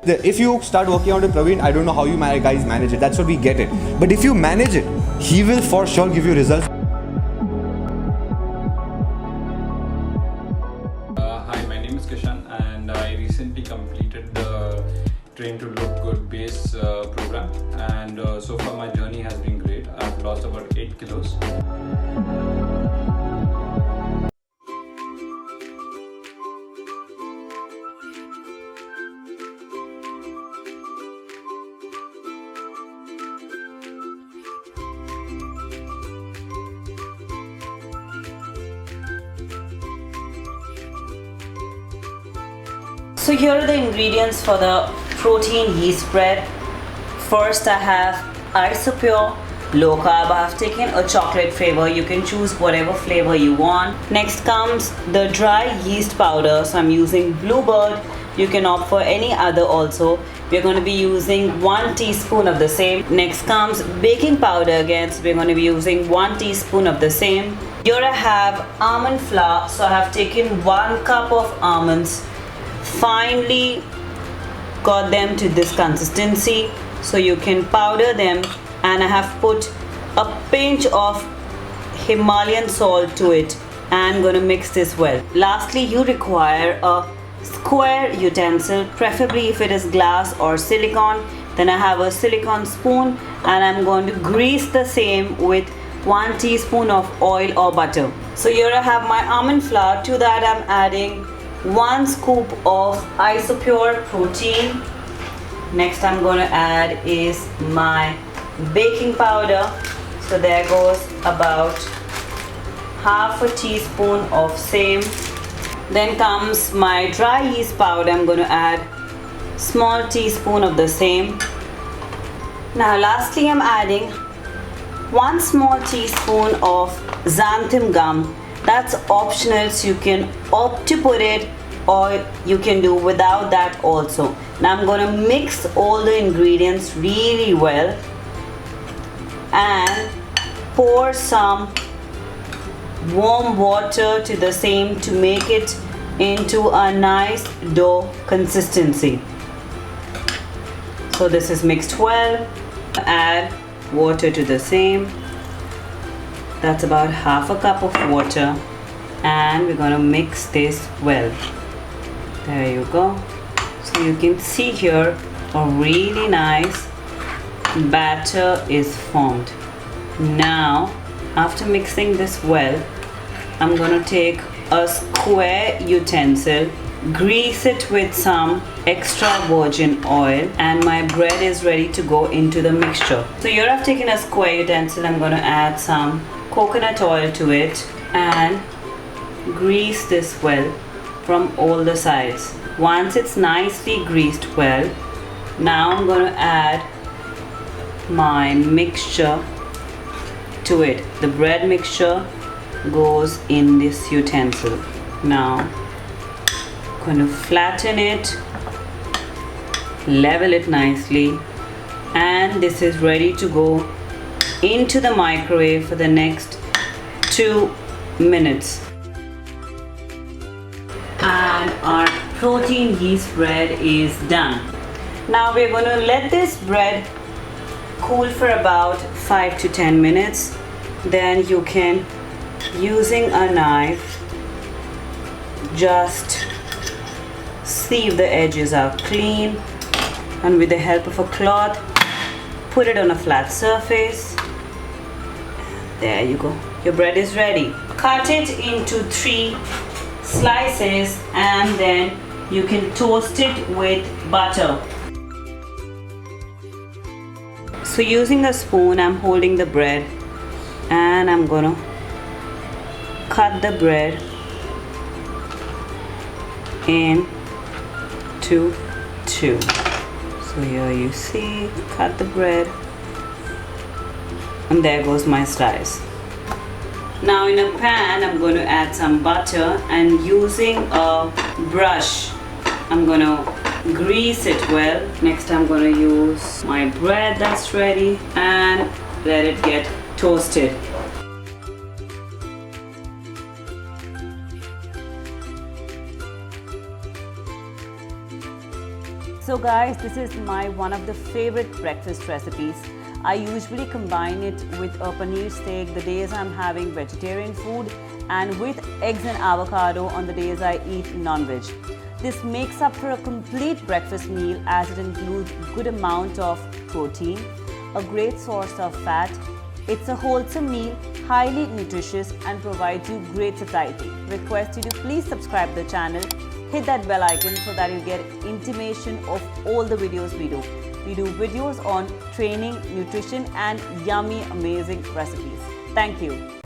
If you start working out with Praveen, I don't know how you guys manage it. That's what we get it. But if you manage it, he will for sure give you results. Hi, my name is Kishan and I recently completed the Train to Look Good base program, and so far my journey has been great. I've lost about 8 kilos. So here are the ingredients for the protein yeast bread. First I have Isopure low carb. I have taken a chocolate flavor. You can choose whatever flavor you want. Next comes the dry yeast powder. So I'm using Bluebird. You can opt for any other also. We're going to be using 1 teaspoon of the same. Next comes baking powder again. So we're going to be using 1 teaspoon of the same. Here I have almond flour. So I have taken 1 cup of almonds. Finely got them to this consistency so you can powder them, and I have put a pinch of Himalayan salt to it and gonna mix this well. Lastly, you require a square utensil, preferably if it is glass or silicone. Then I have a silicone spoon and I'm going to grease the same with 1 teaspoon of oil or butter. So here I have my almond flour. To that I'm adding 1 scoop of Isopure protein. Next I'm going to add is my baking powder. So there goes about half a teaspoon of same. Then comes my dry yeast powder. I'm going to add small teaspoon of the same. Now lastly I'm adding 1 small teaspoon of Xanthum gum. That's optional, so you can opt to put it or you can do without that also. Now I'm going to mix all the ingredients really well and pour some warm water to the same to make it into a nice dough consistency. So this is mixed well. Add water to the same. That's about half a cup of water, and we're going to mix this well. There you go. So you can see here a really nice batter is formed. Now after mixing this well, I'm going to take a square utensil, grease it with some extra virgin oil, and my bread is ready to go into the mixture. So here I've taken a square utensil. I'm going to add some coconut oil to it and grease this well from all the sides. Once it's nicely greased well, now I'm going to add my mixture to it. The bread mixture goes in this utensil. Now I'm going to flatten it, level it nicely, and this is ready to go into the microwave for the next 2 minutes. And our protein yeast bread is done. Now we're going to let this bread cool for about 5 to 10 minutes. Then you can, using a knife, just see if the edges are clean, and with the help of a cloth, put it on a flat surface. There you go. Your bread is ready. Cut it into 3 slices and then you can toast it with butter. So using a spoon, I'm holding the bread and I'm gonna cut the bread into 2. So here you see, cut the bread, and there goes my slice. Now in a pan, I'm going to add some butter, and using a brush, I'm going to grease it well. Next I'm going to use my bread that's ready and let it get toasted. So guys, this is my one of the favorite breakfast recipes. I usually combine it with a paneer steak the days I'm having vegetarian food and with eggs and avocado on the days I eat non-veg. This makes up for a complete breakfast meal as it includes good amount of protein, a great source of fat. It's a wholesome meal, highly nutritious and provides you great satiety. Request you to please subscribe to the channel, hit that bell icon so that you get intimation of all the videos we do. We do videos on training, nutrition and yummy amazing recipes. Thank you.